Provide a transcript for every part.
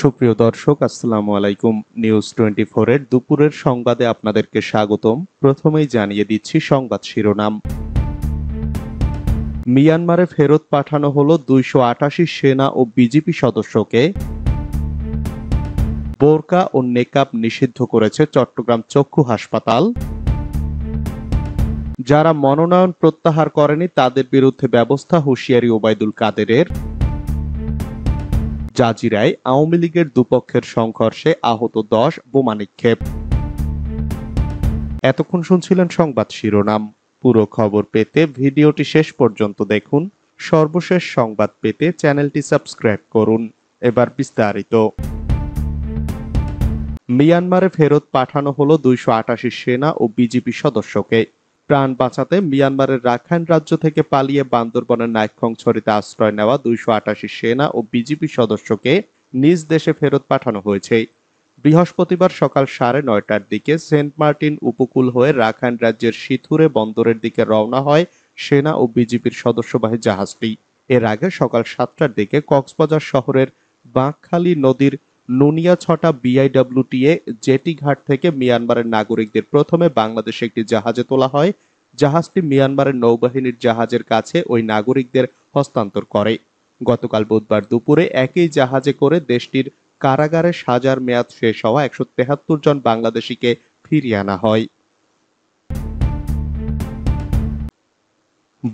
সুপ্রিয় দর্শক, আসসালামু আলাইকুম। নিউজ 24 এর দুপুরের সংবাদে আপনাদেরকে স্বাগতম। প্রথমেই জানিয়ে দিচ্ছি সংবাদ শিরোনাম। মিয়ানমারে ফেরত পাঠানো হলো 288 সেনা ও বিজিপি সদস্যকে। বোরকা ও নেকাব নিষিদ্ধ করেছে চট্টগ্রাম চক্ষু হাসপাতাল। যারা মনোনয়ন প্রত্যাহার করেনি তাদের বিরুদ্ধে ব্যবস্থা, হুঁশিয়ারি ওবায়দুল কাদেরের। জাজিরায় আওয়ামী লীগের দুপক্ষের সংঘর্ষে আহত 10, বোমা নিক্ষেপ। এতক্ষণ শুনছিলেন সংবাদ শিরোনাম। পুরো খবর পেতে ভিডিওটি শেষ পর্যন্ত দেখুন। সর্বশেষ সংবাদ পেতে চ্যানেলটি সাবস্ক্রাইব করুন। এবার বিস্তারিত। মিয়ানমারে ফেরত পাঠানো হলো 288 সেনা ও বিজিপি সদস্যকে। প্রাণ বাঁচাতে মিয়ানমারের রাখাইন রাজ্য থেকে পালিয়ে বান্দরবনের নাইক্ষ্যংছড়িতে আশ্রয় নেওয়া 288 সেনা ও বিজিপি সদস্যকে নিজ দেশে ফেরত পাঠানো হয়েছে। বৃহস্পতিবার সকাল 9:30টার দিকে সেন্ট মার্টিন উপকূল হয়ে রাখাইন রাজ্যের সিথুরে বন্দরের দিকে রওনা হয় সেনা ও বিজিপির সদস্যবাহী জাহাজটি। এর আগে সকাল 7টার দিকে কক্সবাজার শহরের বাঁকখালী নদীর নুনিয়াছটা বিআইডব্লিউটিএ জেটি ঘাট থেকে মিয়ানমারের নাগরিকদের প্রথমে বাংলাদেশে একটি জাহাজে তোলা হয়। জাহাজটি মিয়ানমারের নৌবাহিনীর জাহাজের কাছে ওই নাগরিকদের হস্তান্তর করে। গতকাল বুধবার দুপুরে একই জাহাজে করে দেশটির কারাগারে সাজার মেয়াদ শেষ হওয়া 173 জন বাংলাদেশিকে ফিরিয়ে আনা হয়।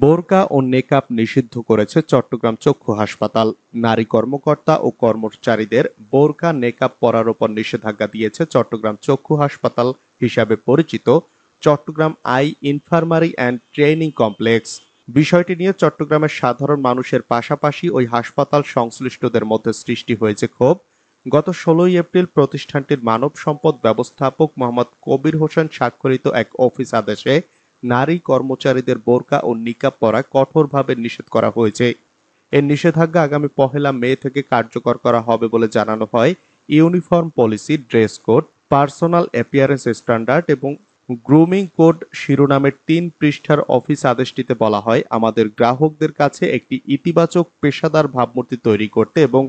বোরকা ও নেকাব নিষিদ্ধ করেছে চট্টগ্রাম চক্ষু হাসপাতাল। নারী কর্মকর্তা ও কর্মচারীদের বোরকা নেকাব পরার ওপর নিষেধাজ্ঞা দিয়েছে চট্টগ্রাম চক্ষু হাসপাতাল হিসাবে পরিচিত Chattogram eye infirmary and training complex. বিষয়টি নিয়ে চট্টগ্রামের সাধারণ মানুষের পাশাপাশি ওই হাসপাতাল সংশ্লিষ্টদের মধ্যে সৃষ্টি হয়েছে ক্ষোভ। গত 16 এপ্রিল প্রতিষ্ঠানটির মানব সম্পদ ব্যবস্থাপক মোহাম্মদ কবির হোসেন স্বাক্ষরিত এক অফিস আদেশে নারী কর্মচারীদের বোরকা ও নিকাব পরা কঠোরভাবে নিষেধ করা হয়েছে। এর নিষেধাজ্ঞা আগামী 1 মে থেকে কার্যকর করা হবে বলে জানানো হয়। Uniform policy, dress code, personal appearance standard এবং গ্রুমিং কোড শিরোনামের 3 পৃষ্ঠার অফিস আদেশটিতে বলা হয়, আমাদের গ্রাহকদের কাছে একটি ইতিবাচক পেশাদার ভাবমূর্তি তৈরি করতে এবং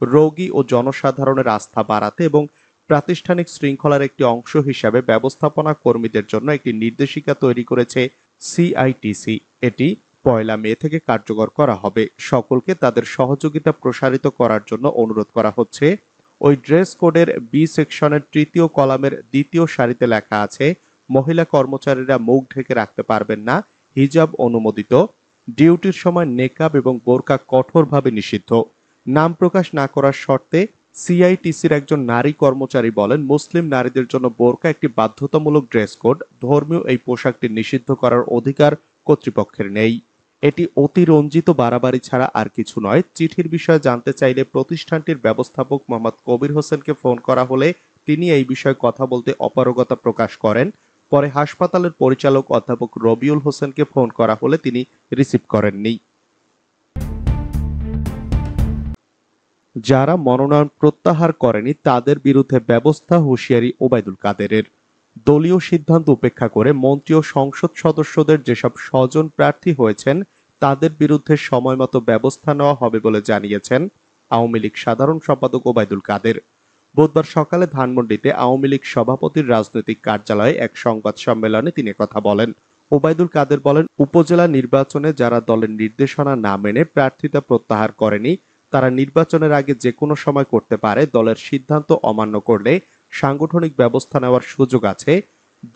রোগী ও জনসাধারণের আস্থা বাড়াতে এবং প্রাতিষ্ঠানিক শৃঙ্খলার একটি অংশ হিসাবে ব্যবস্থাপনা কর্মীদের জন্য একটি নির্দেশিকা তৈরি করেছে সিআইটিসি। এটি 1 মে থেকে কার্যকর করা হবে। সকলকে তাদের সহযোগিতা প্রসারিত করার জন্য অনুরোধ করা হচ্ছে। ওই ড্রেস কোডের বি সেকশনের 3য় কলামের 2য় সারিতে লেখা আছে, মহিলা কর্মচারীরা মুখ ঢেকে রাখতে পারবেন না, হিজাব অনুমোদিত, ডিউটির সময় নেকাব এবং বোরকা কঠোরভাবে নিষিদ্ধ। নাম প্রকাশ না করার শর্তে সিআইটিসির একজন নারী কর্মচারী বলেন, মুসলিম নারীদের জন্য বোরকা একটি বাধ্যতামূলক ড্রেস কোড। ধর্মীয় এই পোশাকটি নিষিদ্ধ করার অধিকার কর্তৃপক্ষের নেই। এটি অতিরঞ্জিত বাড়াবাড়ি ছাড়া আর কিছু নয়। চিঠির বিষয়ে জানতে চাইলে প্রতিষ্ঠানটির ব্যবস্থাপক মোহাম্মদ কবির হোসেনকে ফোন করা হলে তিনি এই বিষয়ে কথা বলতে অপারগতা প্রকাশ করেন। পরে হাসপাতালের পরিচালক অধ্যাপক রবিউল হোসেনকে ফোন করা হলে তিনি রিসিভ করেননি। যারা মনোনয়ন প্রত্যাহার করেনি তাদের বিরুদ্ধে ব্যবস্থা, হুঁশিয়ারি ওবায়দুল কাদেরের। দলীয় সিদ্ধান্ত উপেক্ষা করে মন্ত্রী ও সংসদ সদস্যদের যেসব স্বজন প্রার্থী হয়েছেন তাদের বিরুদ্ধে সময়মতো ব্যবস্থা নেওয়া হবে বলে জানিয়েছেন আওয়ামী লীগ সাধারণ সম্পাদক ওবায়দুল কাদের। বুধবার সকালে ধানমন্ডিতে আওয়ামী লীগ সভাপতির রাজনৈতিক কার্যালয়ে এক সংবাদ সম্মেলনে তিনি কথা বলেন। ওবায়দুল কাদের বলেন, উপজেলা নির্বাচনে যারা দলের নির্দেশনা না মেনে প্রার্থিতা প্রত্যাহার করেনি তারা নির্বাচনের আগে যে কোনো সময় করতে পারে। দলের সিদ্ধান্ত অমান্য করলে সাংগঠনিক ব্যবস্থা নেওয়ার সুযোগ আছে।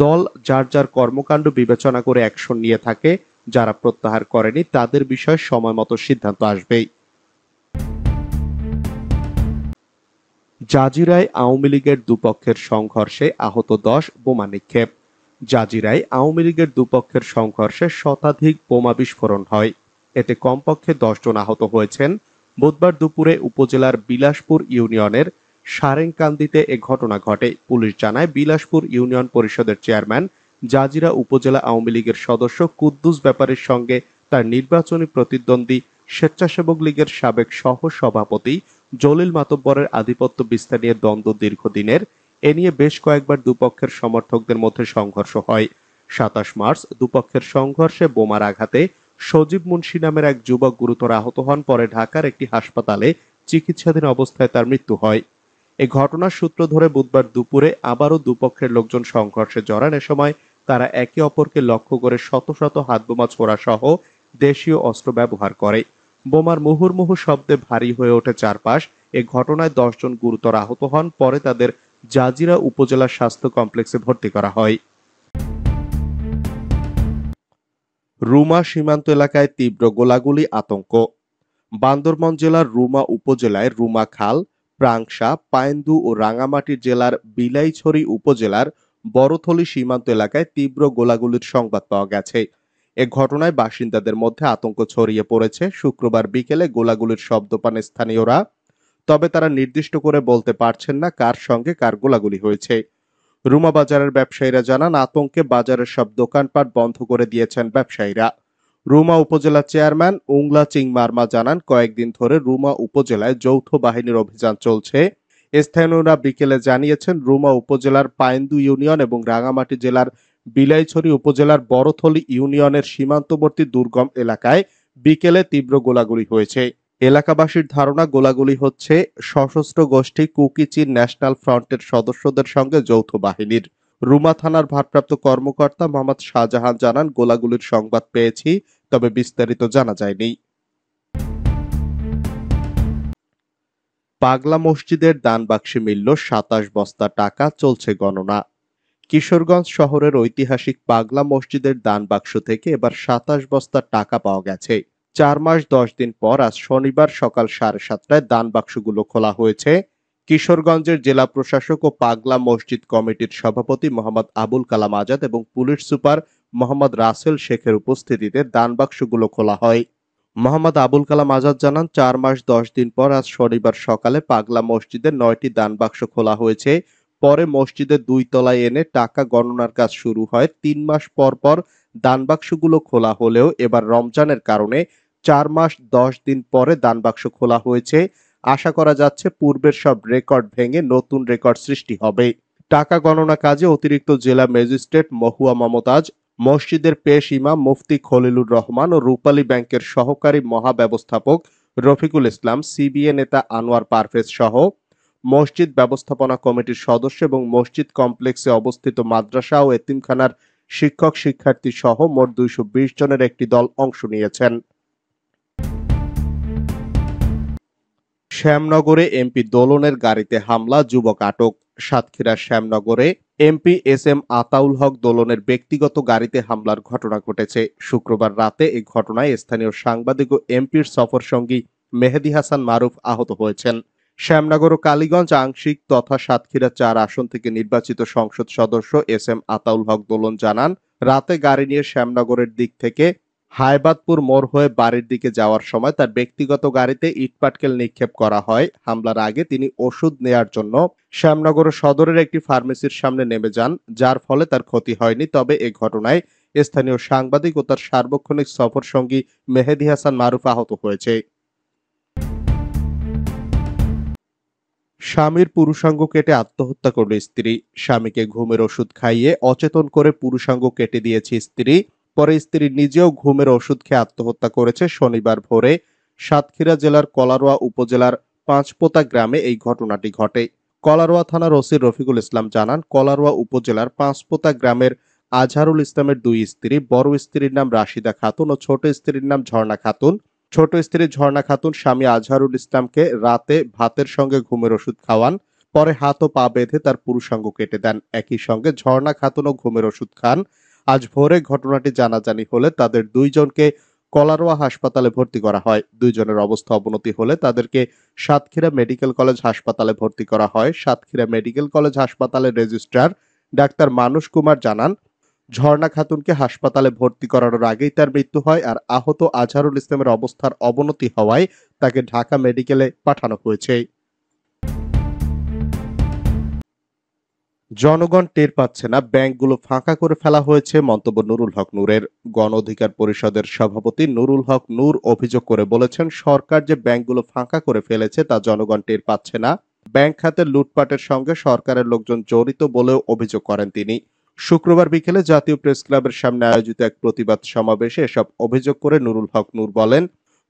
দল যার যার কর্মকাণ্ড বিবেচনা করে অ্যাকশন নিয়ে থাকে। যারা প্রত্যাহার করেনি তাদের বিষয়ে সময়মতো সিদ্ধান্ত আসবেই। জাজিরায় আওয়ামী লীগের দুপক্ষের সংঘর্ষে আহত 10, বোমা নিক্ষেপ। জাজিরায় আওয়ামী লীগের দুপক্ষের সংঘর্ষে শতাধিক বোমা বিস্ফোরণ হয়। এতে কমপক্ষে 10 জন আহত হয়েছেন। বুধবার দুপুরে উপজেলার বিলাসপুর ইউনিয়নের সারেংকান্দিতে এ ঘটনা ঘটে। পুলিশ জানায়, বিলাসপুর ইউনিয়ন পরিষদের চেয়ারম্যান, জাজিরা উপজেলা আওয়ামী লীগের সদস্য কুদ্দুস ব্যাপারীর সঙ্গে তার নির্বাচনী প্রতিদ্বন্দ্বী স্বেচ্ছাসেবক লীগের সাবেক সহ সভাপতি জলিল মাতব্বরের আধিপত্য বিস্তার নিয়ে দ্বন্দ্ব দীর্ঘদিনের। এ নিয়ে বেশ কয়েকবার দুপক্ষের সমর্থকদের মধ্যে সংঘর্ষ হয়। 27 মার্চ দুপক্ষের সংঘর্ষে বোমার আঘাতে সজীব মুন্সি নামের এক যুবক গুরুতর আহত হন। পরে ঢাকার একটি হাসপাতালে চিকিৎসাধীন অবস্থায় তার মৃত্যু হয়। এই ঘটনার সূত্র ধরে বুধবার দুপুরে আবারও দুপক্ষের লোকজন সংঘর্ষে জড়ান। এ সময় তারা একে অপরকে লক্ষ্য করে শত শত হাতবোমা ছোড়া সহ দেশীয় অস্ত্র ব্যবহার করে। বোমার মুহুর্মুহু শব্দে ভারী হয়ে ওঠে চারপাশ। এ ঘটনায় 10 জন গুরুতর আহত হন। পরে তাদের জাজিরা উপজেলা স্বাস্থ্য কমপ্লেক্সে ভর্তি করা হয়। রুমা সীমান্ত এলাকায় তীব্র গোলাগুলি আতঙ্ক। বান্দরবান জেলার রুমা উপজেলায় রুমা খাল, প্রাংশা, পায়েন্দু ও রাঙামাটি জেলার বিলাইছড়ি উপজেলার বড়থলি সীমান্ত এলাকায় তীব্র গোলাগুলির সংবাদ পাওয়া গেছে। এ ঘটনায় বাসিন্দাদের মধ্যে আতঙ্ক ছড়িয়ে পড়েছে। শুক্রবার বিকেলে গোলাগুলির শব্দ পান স্থানীয়রা। তবে তারা নির্দিষ্ট করে বলতে পারছেন না কার সঙ্গে কার গোলাগুলি হয়েছে। রুমা বাজারের ব্যবসায়ীরা জানান, আতঙ্কে বাজারের সব দোকানপাট বন্ধ করে দিয়েছেন ব্যবসায়ীরা। রুমা উপজেলা চেয়ারম্যান উংলা চিং মারমা জানান, কয়েকদিন ধরে রুমা উপজেলায় যৌথ বাহিনীর অভিযান চলছে। স্থানীয়রা বিকেলে জানিয়েছেন, রুমা উপজেলার পায়েন্দু ইউনিয়ন এবং রাঙামাটি জেলার বিলাইছড়ি উপজেলার বড়থলি ইউনিয়নের সীমান্তবর্তী দুর্গম এলাকায় বিকেলে তীব্র গোলাগুলি হয়েছে। এলাকাবাসীর ধারণা, গোলাগুলি হচ্ছে সশস্ত্র গোষ্ঠী কুকি-চিন ন্যাশনাল ফ্রন্টের সদস্যদের সঙ্গে যৌথ বাহিনীর। রুমা থানার ভারপ্রাপ্ত কর্মকর্তা মোহাম্মদ শাহজাহান জানান, গোলাগুলির সংবাদ পেয়েছি, তবে বিস্তারিত জানা যায়নি। পাগলা মসজিদের দান বাক্সে মিলল 27 বস্তা টাকা, চলছে গণনা। কিশোরগঞ্জ শহরের ঐতিহাসিক পাগলা মসজিদের দান বাক্স থেকে এবার 27 বস্তা টাকা পাওয়া গেছে। 4 মাস 10 দিন পর আজ শনিবার সকাল 7:30টায় দান বাক্সগুলো খোলা হয়েছে। কিশোরগঞ্জের জেলা প্রশাসক ও পাগলা মসজিদ কমিটির সভাপতি মোহাম্মদ আবুল কালাম আজাদ এবং পুলিশ সুপার মোহাম্মদ রাসেল শেখের উপস্থিতিতে দান বাক্সগুলো খোলা হয়। মোহাম্মদ আবুল কালাম আজাদ জানান, 4 মাস 10 দিন পর আজ শনিবার সকালে পাগলা মসজিদের 9টি দান বাক্স খোলা হয়েছে। পরে মসজিদের 2 তলায় এনে টাকা গণনার কাজ শুরু হয়। 3 মাস পর পর দান বাক্সগুলো খোলা হলেও এবার রমজানের কারণে 4 মাস 10 দিন পরে দান বাক্স খোলা হয়েছে। আশা করা যাচ্ছে পূর্বের সব রেকর্ড ভেঙে নতুন রেকর্ড সৃষ্টি হবে। টাকা গণনা কাজে অতিরিক্ত জেলা ম্যাজিস্ট্রেট মহুয়া মমতাজ, মসজিদের পেশ ইমাম মুফতি খলিলুর রহমান ও রূপালী ব্যাংকের সহকারী মহাব্যবস্থাপক রফিকুল ইসলাম, সিবিএ নেতা আনোয়ার পারভেজ সহ মসজিদ ব্যবস্থাপনা কমিটির সদস্য এবং মসজিদ কমপ্লেক্সে অবস্থিত মাদ্রাসা ও এতিমখানার শিক্ষক শিক্ষার্থী সহ মোট 220 জনের একটি দল অংশ নিয়েছেন। শ্যামনগরে এমপি দোলনের গাড়িতে হামলা, যুবক আটক। সাতক্ষীরার শ্যামনগরে এমপি এস এম আতাউল হক দোলনের ব্যক্তিগত গাড়িতে হামলার ঘটনা ঘটেছে। শুক্রবার রাতে এই ঘটনায় স্থানীয় সাংবাদিক ও এমপির সফরসঙ্গী মেহেদী হাসান মারুফ আহত হয়েছেন। শ্যামনগর ও কালীগঞ্জ আংশিক তথা সাতক্ষীরা 4 আসন থেকে নির্বাচিত সংসদ সদস্য এস এম আতাউল হক দোলন জানান, রাতে গাড়ি নিয়ে শ্যামনগরের দিক থেকে হায়বাদপুর মোড় হয়ে বাড়ির দিকে যাওয়ার সময় তার ব্যক্তিগত গাড়িতে ইটপাটকেল নিক্ষেপ করা হয়। হামলার আগে তিনি ওষুধ নেয়ার জন্য শ্যামনগর সদরের একটি ফার্মেসির সামনে নেমে যান, যার ফলে তার ক্ষতি হয়নি। তবে এ ঘটনায় স্থানীয় সাংবাদিক ও তার সার্বক্ষণিক সফর সঙ্গী মেহেদী হাসান মারুফ আহত হয়েছে। স্বামীর পুরুষাঙ্গ কেটে আত্মহত্যা করল স্ত্রী। স্বামীকে ঘুমের ওষুধ খাইয়ে অচেতন করে পুরুষাঙ্গ কেটে দিয়েছে স্ত্রী। পরে স্ত্রী নিজেও ঘুমের ওষুধ খেয়ে আত্মহত্যা করেছে। শনিবার ভোরে সাতক্ষীরা জেলার কলারোয়া উপজেলার পাঁচপোতা গ্রামে এই ঘটনাটি ঘটে। কলারোয়া থানার ওসি রফিকুল ইসলাম জানান, কলারোয়া উপজেলার পাঁচপোতা গ্রামের আজহারুল ইসলামের 2 স্ত্রী, বড় স্ত্রীর নাম রাশিদা খাতুন ও ছোট স্ত্রীর নাম ঝর্ণা খাতুন। ছোট স্ত্রী ঝর্ণা খাতুন স্বামী আজহারুল ইসলামকে রাতে ভাতের সঙ্গে ঘুমের ওষুধ খাওয়ান। পরে হাত ও পা বেঁধে তার পুরুষাঙ্গ কেটে দেন। একই সঙ্গে ঝর্ণা খাতুনও ঘুমের ওষুধ খান। আজ ভোরে ঘটনাটি জানাজানি হলে তাদের 2 জনকে কলারোয়া হাসপাতালে ভর্তি করা হয়। 2 জনের অবস্থা অবনতি হলে তাদেরকে সাতক্ষীরা মেডিকেল কলেজ হাসপাতালে ভর্তি করা হয়। সাতক্ষীরা মেডিকেল কলেজ হাসপাতালের রেজিস্ট্রার ডাক্তার মানুষ কুমার জানান, ঝর্ণা খাতুনকে হাসপাতালে ভর্তি করানোর আগেই তার মৃত্যু হয়। আর আহত আজহারুল ইসলামের অবস্থার অবনতি হওয়ায় তাকে ঢাকা মেডিকেলে পাঠানো হয়েছে। জনগণ টের পাচ্ছে না, ব্যাংকগুলো ফাঁকা করে ফেলা হয়েছে, মন্তব্য নুরুল হক নূরের। গণ অধিকার পরিষদের সভাপতি নুরুল হক নূর অভিযোগ করে বলেছেন, সরকার যে ব্যাংকগুলো ফাঁকা করে ফেলেছে তা জনগণ টের পাচ্ছে না। ব্যাংক খাতের লুটপাটের সঙ্গে সরকারের লোকজন জড়িত বলেও অভিযোগ করেন তিনি। শুক্রবার বিকেলে জাতীয় প্রেস ক্লাবের সামনে আয়োজিত এক প্রতিবাদ সমাবেশে এসব অভিযোগ করে নুরুল হক নূর বলেন,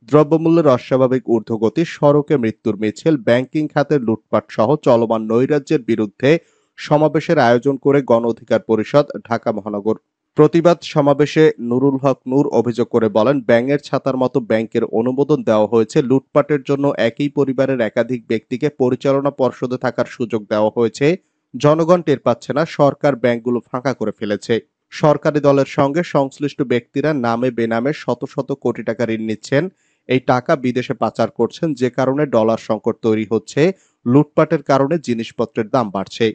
দ্রব্যমূল্যের অস্বাভাবিক ঊর্ধ্বগতি, সড়কে মৃত্যুর মিছিল, ব্যাংকিং খাতের লুটপাট সহ চলমান নৈরাজ্যের বিরুদ্ধে সমাবেশের আয়োজন করে গণ অধিকার পরিষদ ঢাকা মহানগর। প্রতিবাদ সমাবেশে নুরুল হক নূর অভিযোগ করে বলেন, ব্যাঙের ছাতার মতো ব্যাংকের অনুমোদন দেওয়া হয়েছে, লুটপাটের জন্য একই পরিবারের একাধিক ব্যক্তিকে পরিচালনা পর্ষদে থাকার সুযোগ দেওয়া হয়েছে। জনগণ টের পাচ্ছে না, সরকার ব্যাংকগুলো ফাঁকা করে ফেলেছে। সরকারি দলের সঙ্গে সংশ্লিষ্ট ব্যক্তিরা নামে বেনামে শত শত কোটি টাকা ঋণ নিচ্ছেন, এই টাকা বিদেশে পাচার করছেন, যে কারণে ডলার সংকট তৈরি হচ্ছে। লুটপাটের কারণে জিনিসপত্রের দাম বাড়ছে।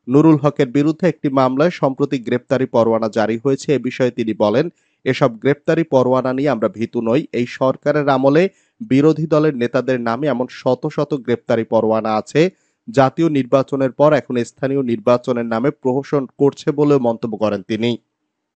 নুরুল হকের বিরুদ্ধে একটি মামলায় সম্প্রতি গ্রেপ্তারি পরোয়ানা জারি হয়েছে। এ বিষয়ে তিনি বলেন, এসব গ্রেপ্তারি পরোয়ানা নিয়ে আমরা ভীতু নই। এই সরকারের আমলে বিরোধী দলের নেতাদের নামে এমন শত শত গ্রেপ্তারি পরোয়ানা আছে, জাতীয় নির্বাচনের পর এখন স্থানীয় নির্বাচনের নামে প্রহসন করছে বলেও মন্তব্য করেন তিনি।